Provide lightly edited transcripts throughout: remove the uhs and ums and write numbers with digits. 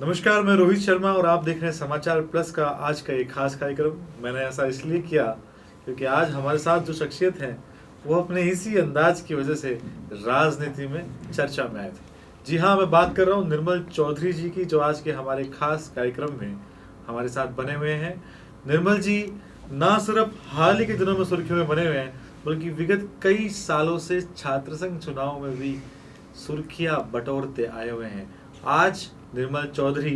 नमस्कार, मैं रोहित शर्मा और आप देख रहे हैं समाचार प्लस का आज का एक खास कार्यक्रम। मैंने ऐसा इसलिए किया क्योंकि आज हमारे साथ जो शख्सियत हैं वो अपने इसी अंदाज की वजह से राजनीति में चर्चा में आए थे। जी हाँ, मैं बात कर रहा हूँ निर्मल चौधरी जी की, जो आज के हमारे खास कार्यक्रम में हमारे साथ बने हुए हैं। निर्मल जी ना सिर्फ हाल ही के दिनों में सुर्खियों में बने हुए हैं, बल्कि विगत कई सालों से छात्र संघ चुनाव में भी सुर्खियां बटोरते आए हुए हैं। आज निर्मल चौधरी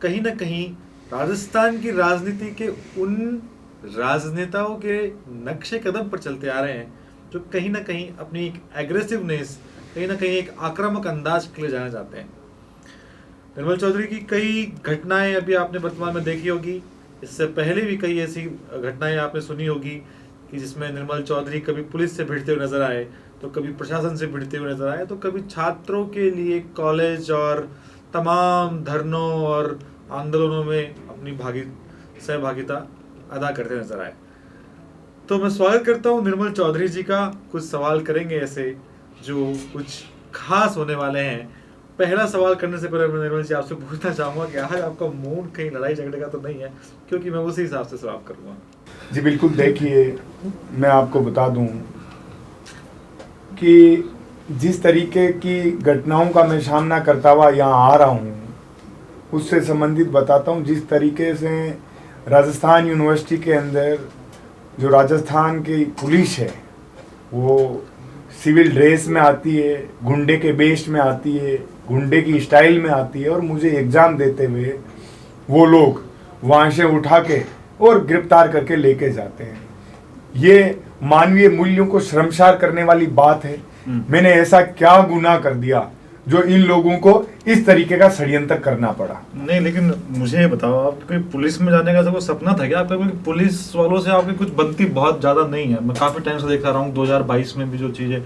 कहीं ना कहीं राजस्थान की राजनीति के उन राजनेताओं के नक्शे कदम पर चलते आ रहे हैं जो कहीं ना कहीं अपनी एक एग्रेसिवनेस, कहीं ना कहीं एक आक्रामक अंदाज के लिए जाना चाहते हैं। निर्मल चौधरी की कई घटनाएं अभी आपने वर्तमान में देखी होगी। इससे पहले भी कई ऐसी घटनाएं आपने सुनी होगी कि जिसमें निर्मल चौधरी कभी पुलिस से भिड़ते हुए नजर आए, तो कभी प्रशासन से भिड़ते हुए नजर आए, तो कभी छात्रों के लिए कॉलेज और तमाम धरनों और आंदोलनों में अपनी सहभागिता अदा करते नजर आए। तो मैं स्वागत करता हूं निर्मल चौधरी जी का। कुछ सवाल करेंगे ऐसे जो कुछ खास होने वाले हैं। पहला सवाल करने से पहले मैं निर्मल जी आपसे पूछना चाहूंगा कि आज आपका मूड कहीं लड़ाई झगड़े का तो नहीं है, क्योंकि मैं उसी हिसाब से सवाल करूंगा। जी बिल्कुल। देखिए, मैं आपको बता दूं कि जिस तरीके की घटनाओं का मैं सामना करता हुआ यहाँ आ रहा हूँ, उससे संबंधित बताता हूँ। जिस तरीके से राजस्थान यूनिवर्सिटी के अंदर जो राजस्थान की पुलिस है वो सिविल ड्रेस में आती है, गुंडे के बेस में आती है, गुंडे की स्टाइल में आती है, और मुझे एग्ज़ाम देते हुए वो लोग वहाँ से उठा के और गिरफ्तार करके लेके जाते हैं। ये मानवीय मूल्यों को शर्मसार करने वाली बात है। मैंने ऐसा क्या गुनाह कर दिया जो इन लोगों को इस तरीके का षड्यंत्र करना पड़ा? नहीं, लेकिन मुझे ये बताओ, आपके पुलिस में जाने का तो कोई सपना था क्या आपका? क्योंकि पुलिस वालों से आपकी कुछ बनती बहुत ज़्यादा नहीं है। मैं काफ़ी टाइम से देखता रहा हूँ, 2022 में भी जो चीज़ें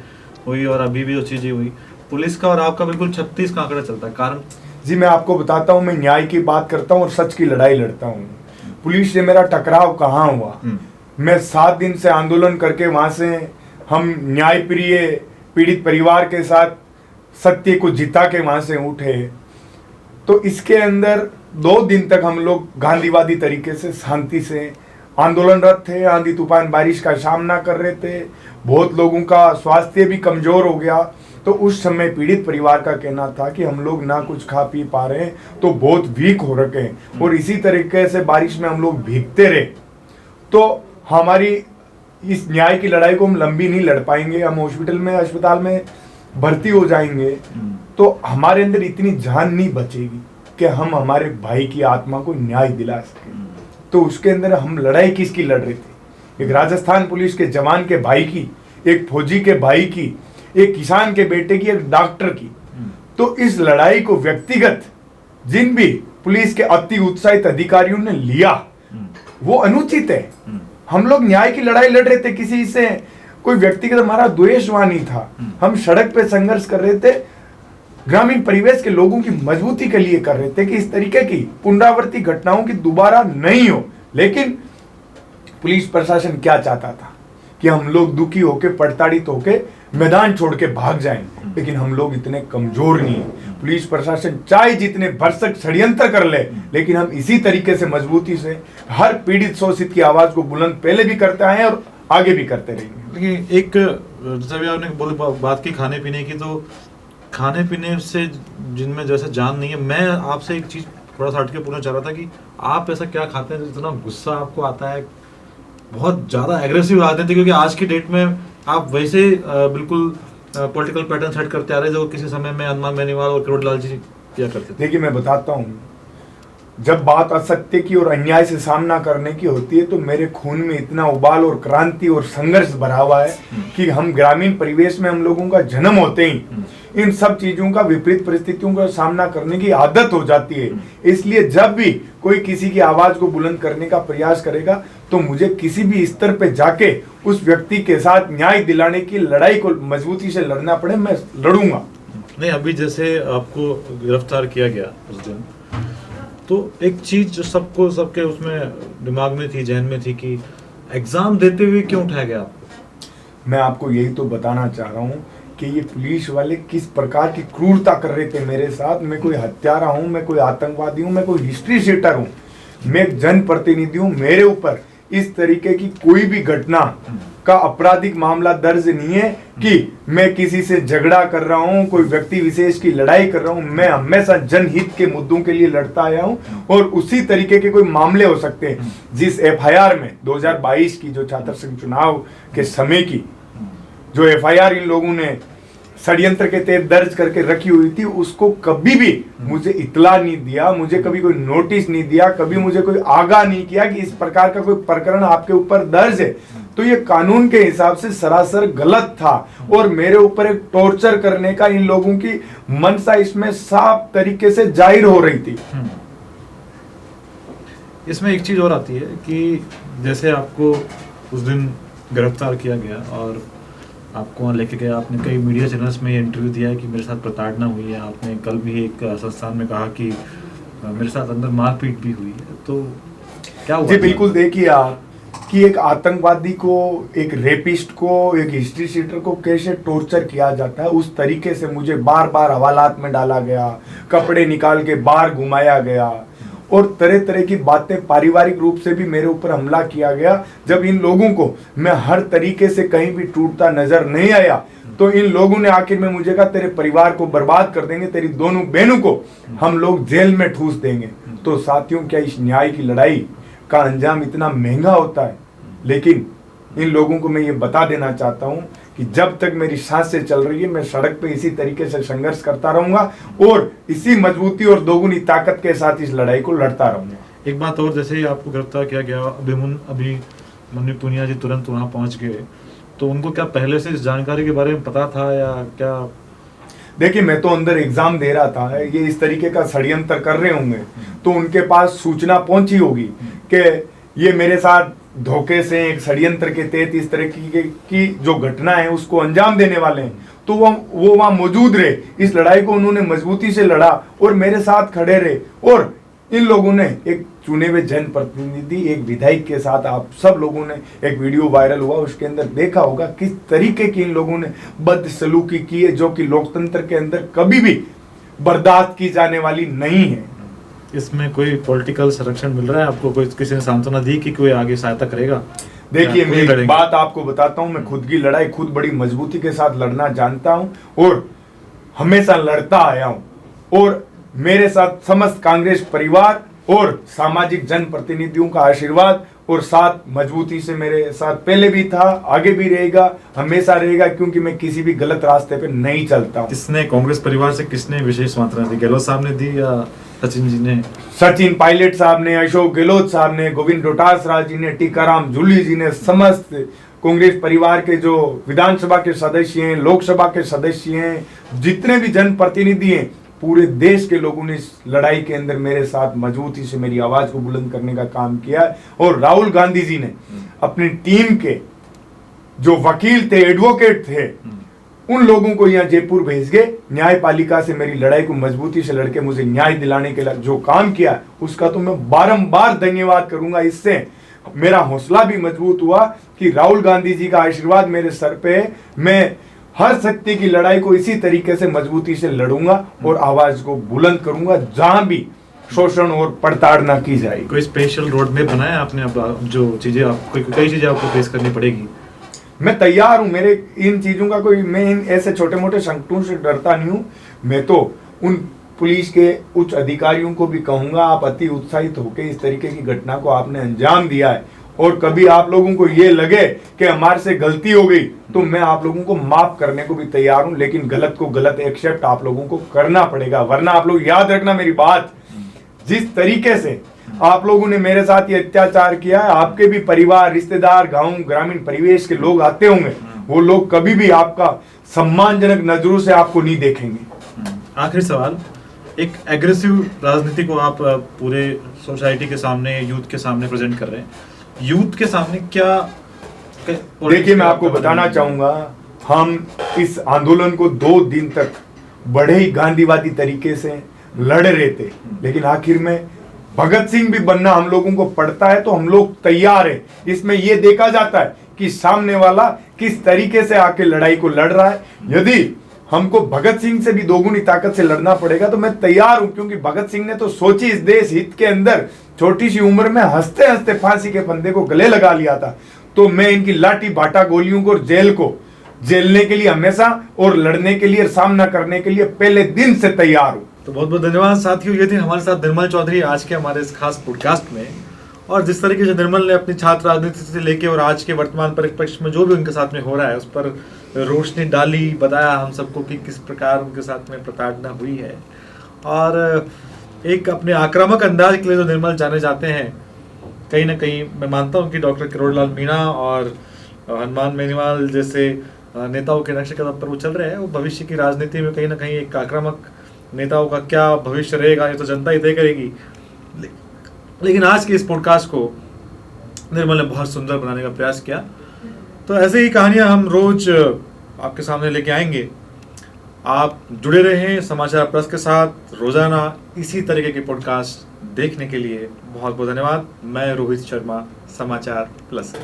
हुई और अभी भी जो चीज़ें हुई, पुलिस का और आपका बिल्कुल 36 का आंकड़ा चलता है। कारण जी मैं आपको बताता हूँ। मैं न्याय की बात करता हूँ और सच की लड़ाई लड़ता हूँ। पुलिस से मेरा टकराव कहाँ हुआ? मैं 7 दिन से आंदोलन करके वहाँ से हम न्याय प्रिय पीड़ित परिवार के साथ सत्य को जिता के वहाँ से उठे। तो इसके अंदर 2 दिन तक हम लोग गांधीवादी तरीके से शांति से आंदोलनरत थे। आंधी तूफान बारिश का सामना कर रहे थे। बहुत लोगों का स्वास्थ्य भी कमजोर हो गया। तो उस समय पीड़ित परिवार का कहना था कि हम लोग ना कुछ खा पी पा रहे हैं, तो बहुत वीक हो रखे हैं, और इसी तरीके से बारिश में हम लोग भीगते रहे। तो हमारी इस न्याय की लड़ाई को हम लंबी नहीं लड़ पाएंगे। हम अस्पताल में भर्ती हो जाएंगे तो हमारे अंदर इतनी जान नहीं बचेगी कि हम हमारे भाई की आत्मा को न्याय दिला सकें। तो उसके अंदर हम लड़ाई किसकी लड़ रहे थे? एक राजस्थान पुलिस के जवान के भाई की, एक फौजी के भाई की, एक किसान के बेटे की, एक डॉक्टर की। तो इस लड़ाई को व्यक्तिगत जिन भी पुलिस के अति उत्साहित अधिकारियों ने लिया वो अनुचित है। हम लोग न्याय की लड़ाई लड़ रहे थे, किसी से कोई व्यक्तिगत हमारा द्वेषवा नहीं था। हम सड़क पे संघर्ष कर रहे थे, ग्रामीण परिवेश के लोगों की मजबूती के लिए कर रहे थे कि इस तरीके की पुनरावृत्ति घटनाओं की दोबारा नहीं हो। लेकिन पुलिस प्रशासन क्या चाहता था कि हम लोग दुखी होके, प्रताड़ित होके मैदान छोड़ के भाग जाएं। लेकिन हम लोग इतने कमजोर नहीं है। पुलिस प्रशासन चाहे जितने भरसक षड्यंत्र कर ले, लेकिन हम इसी तरीके से मजबूती से हर पीड़ित शोषित की आवाज को बुलंद पहले भी करते आए हैं और आगे भी करते रहेंगे। लेकिन एक जैसे भी आपने बात की खाने पीने की, तो खाने पीने से जिनमें जैसे जान नहीं है, मैं आपसे एक चीज़ थोड़ा सा हटके पूछना चाह रहा था कि आप ऐसा क्या खाते हैं जितना गुस्सा आपको आता है, बहुत ज़्यादा एग्रेसिव आते थे? क्योंकि आज की डेट में आप वैसे बिल्कुल पॉलिटिकल पैटर्न सेट करते आ रहे जो किसी समय में हनुमान बेनीवाल और करोड़लाल जी किया करते थे। देखिए मैं बताता हूँ, जब बात असत्य की और अन्याय से सामना करने की होती है तो मेरे खून में इतना उबाल और क्रांति और संघर्ष भरा हुआ है कि हम ग्रामीण परिवेश में हम लोगों का जन्म होते ही इन सब चीजों का, विपरीत परिस्थितियों का सामना करने की आदत हो जाती है। इसलिए जब भी कोई किसी की आवाज को बुलंद करने का प्रयास करेगा तो मुझे किसी भी स्तर पे जाके उस व्यक्ति के साथ न्याय दिलाने की लड़ाई को मजबूती से लड़ना पड़े, मैं लड़ूंगा। नहीं, अभी जैसे आपको गिरफ्तार किया गया उस दिन, तो एक चीज जो सबके उसमें दिमाग में थी, जहन में थी कि एग्जाम देते हुए क्यों उठाया गया आपको? मैं आपको यही तो बताना चाह रहा हूँ कि ये पुलिस वाले किस प्रकार की क्रूरता कर रहे थे मेरे साथ। मैं कोई हत्यारा हूँ, मैं कोई आतंकवादी हूँ, मैं कोई हिस्ट्री शीटर हूँ, मैं एक जनप्रतिनिधि हूँ। मेरे ऊपर इस तरीके की कोई भी घटना का आपराधिक मामला दर्ज नहीं है कि मैं किसी से झगड़ा कर रहा हूं, कोई व्यक्ति विशेष की लड़ाई कर रहा हूं। मैं हमेशा जनहित के मुद्दों के लिए लड़ता आया हूं और उसी तरीके के कोई मामले हो सकते हैं। जिस एफआईआर में 2022 की जो छात्र संघ चुनाव के समय की जो एफआईआर इन लोगों ने षड्यंत्र के तहत दर्ज करके रखी हुई थी, उसको कभी भी मुझे इतला नहीं दिया, मुझे कभी कोई नोटिस नहीं दिया, कभी मुझे कोई आगाह नहीं किया कि इस प्रकार का कोई प्रकरण आपके ऊपर दर्ज है। तो ये कानून के हिसाब से सरासर गलत था और मेरे ऊपर एक टॉर्चर करने का इन लोगों की मनसा इसमें साफ तरीके से जाहिर हो रही थी। इसमें एक चीज और आती है कि जैसे आपको उस दिन गिरफ्तार किया गया और आपको वहाँ लेके गया, आपने कई मीडिया चैनल्स में ये इंटरव्यू दिया है कि मेरे साथ प्रताड़ना हुई है। आपने कल भी एक संस्थान में कहा कि मेरे साथ अंदर मारपीट भी हुई है। तो क्या हुआ? जी बिल्कुल, देखिए आप कि एक आतंकवादी को, एक रेपिस्ट को, एक हिस्ट्री शीटर को कैसे टॉर्चर किया जाता है, उस तरीके से मुझे बार बार हवालात में डाला गया, कपड़े निकाल के बाहर घुमाया गया और तरह तरह की बातें, पारिवारिक रूप से भी मेरे ऊपर हमला किया गया। जब इन लोगों को मैं हर तरीके से कहीं भी टूटता नजर नहीं आया तो इन लोगों ने आखिर में मुझे कहा तेरे परिवार को बर्बाद कर देंगे, तेरी दोनों बहनों को हम लोग जेल में ठूस देंगे। तो साथियों, क्या इस न्याय की लड़ाई का अंजाम इतना महंगा होता है? लेकिन इन लोगों को मैं ये बता देना चाहता हूं कि जब तक मेरी सांसें चल रही है मैं सड़क पे इसी तरीके से संघर्ष करता रहूंगा और इसी मजबूती और दोगुनी ताकत के साथ इस लड़ाई को लड़ता रहूंगा। एक बात और, जैसे ही आपको गिरफ्तार किया गया, अभिमन्यु पुनिया जी तुरंत वहां पहुंच गए, तो उनको क्या पहले से इस जानकारी के बारे में पता था या क्या? देखिए, मैं तो अंदर एग्जाम दे रहा था, ये इस तरीके का षड्यंत्र कर रहे होंगे तो उनके पास सूचना पहुंची होगी कि ये मेरे साथ धोखे से एक षड्यंत्र के तहत इस तरह की जो घटना है उसको अंजाम देने वाले हैं। तो वो वहां मौजूद रहे, इस लड़ाई को उन्होंने मजबूती से लड़ा और मेरे साथ खड़े रहे। और इन लोगों ने, एक चुने हुए जनप्रतिनिधि, एक विधायक के साथ, आप सब लोगों ने, एक वीडियो वायरल हुआ उसके अंदर देखा होगा किस तरीके की इन लोगों ने बदसलूकी की है, जो कि लोकतंत्र के अंदर कभी भी बर्दाश्त की जाने वाली नहीं है। इसमें कोई पॉलिटिकल संरक्षण मिल रहा है आपको? कोई किसी ने सांत्वना दी कि कोई आगे सहायता करेगा? देखिए, मैं एक बात आपको बताता हूं, मैं खुद की लड़ाई खुद बड़ी मजबूती के साथ लड़ना जानता हूं और हमेशा लड़ता आया हूं और मेरे साथ समस्त कांग्रेस परिवार और सामाजिक जनप्रतिनिधियों का आशीर्वाद और साथ मजबूती से मेरे साथ पहले भी था, आगे भी रहेगा, हमेशा रहेगा, क्योंकि मैं किसी भी गलत रास्ते पे नहीं चलता। किसने, कांग्रेस परिवार से किसने विशेष सांत्वना दी? गहलोत साहब ने दी या सचिन जी ने? सचिन पायलट साहब ने, अशोक गहलोत साहब ने, गोविंद डोटासरा जी ने, टीकाराम जूली जी ने, समस्त कांग्रेस परिवार के जो विधानसभा के सदस्य हैं, लोकसभा के सदस्य हैं, जितने भी जनप्रतिनिधि हैं, पूरे देश के लोगों ने इस लड़ाई के अंदर मेरे साथ मजबूती से मेरी आवाज को बुलंद करने का काम किया। और राहुल गांधी जी ने अपनी टीम के जो वकील थे, एडवोकेट थे, उन लोगों को यहाँ जयपुर भेज के न्यायपालिका से मेरी लड़ाई को मजबूती से लड़के मुझे न्याय दिलाने के लिए जो काम किया, उसका तो मैं बारंबार धन्यवाद करूंगा। इससे मेरा हौसला भी मजबूत हुआ कि राहुल गांधी जी का आशीर्वाद मेरे सर पे है। मैं हर शक्ति की लड़ाई को इसी तरीके से मजबूती से लड़ूंगा और आवाज को बुलंद करूंगा जहां भी शोषण और पड़ताड़ की जाएगी। कोई स्पेशल रोड मैप बनाया आपने? अब जो चीजें आपको, कई चीजें आपको फेस करनी पड़ेगी, मैं तैयार हूं। मेरे इन चीजों का कोई, मैं इन ऐसे छोटे मोटे संकटों से डरता नहीं हूं। मैं तो उन पुलिस के उच्च अधिकारियों को भी कहूंगा, आप अति उत्साहित होकर इस तरीके की घटना को आपने अंजाम दिया है और कभी आप लोगों को ये लगे कि हमारे से गलती हो गई तो मैं आप लोगों को माफ करने को भी तैयार हूं, लेकिन गलत को गलत एक्सेप्ट आप लोगों को करना पड़ेगा। वरना आप लोग याद रखना मेरी बात, जिस तरीके से आप लोगों ने मेरे साथ ये अत्याचार किया है, आपके भी परिवार, रिश्तेदार, गांव, ग्रामीण परिवेश के लोग आते होंगे, वो लोग कभी भी आपका सम्मानजनक नजरों से आपको नहीं देखेंगे। आखिरी सवाल, एक एग्रेसिव राजनीति को आप पूरे सोसाइटी के सामने, यूथ के सामने प्रेजेंट कर रहे हैं, यूथ के सामने क्या? देखिए, मैं आपको बताना चाहूंगा, हम इस आंदोलन को 2 दिन तक बड़े ही गांधीवादी तरीके से लड़ रहे थे, लेकिन आखिर में भगत सिंह भी बनना हम लोगों को पड़ता है तो हम लोग तैयार हैं। इसमें यह देखा जाता है कि सामने वाला किस तरीके से आके लड़ाई को लड़ रहा है। यदि हमको भगत सिंह से भी दोगुनी ताकत से लड़ना पड़ेगा तो मैं तैयार हूं, क्योंकि भगत सिंह ने तो सोची इस देश हित के अंदर छोटी सी उम्र में हंसते हंसते फांसी के फंदे को गले लगा लिया था। तो मैं इनकी लाठी बाटा गोलियों को और जेल को झेलने के लिए हमेशा और लड़ने के लिए सामना करने के लिए पहले दिन से तैयार हूं। तो बहुत बहुत धन्यवाद साथियों, ये थे हमारे साथ निर्मल चौधरी आज के हमारे इस खास पॉडकास्ट में। और जिस तरीके से निर्मल ने अपनी छात्र राजनीति से लेके और आज के वर्तमान परिप्रेक्ष्य में जो भी उनके साथ में हो रहा है उस पर रोशनी डाली, बताया हम सबको कि किस प्रकार उनके साथ में प्रताड़ना हुई है। और एक अपने आक्रामक अंदाज के लिए जो निर्मल जाने जाते हैं, कहीं ना कहीं मैं मानता हूं कि डॉक्टर किरोड़लाल मीणा और हनुमान बेनीवाल जैसे नेताओं के नक्शे कदम पर वो चल रहे हैं। वो भविष्य की राजनीति में कहीं ना कहीं एक आक्रामक नेताओं का क्या भविष्य रहेगा ये तो जनता ही तय करेगी। लेकिन आज के इस पॉडकास्ट को निर्मल ने बहुत सुंदर बनाने का प्रयास किया। तो ऐसे ही कहानियां हम रोज आपके सामने लेके आएंगे। आप जुड़े रहें समाचार प्लस के साथ। रोजाना इसी तरीके के पॉडकास्ट देखने के लिए बहुत बहुत धन्यवाद। मैं रोहित शर्मा, समाचार प्लस।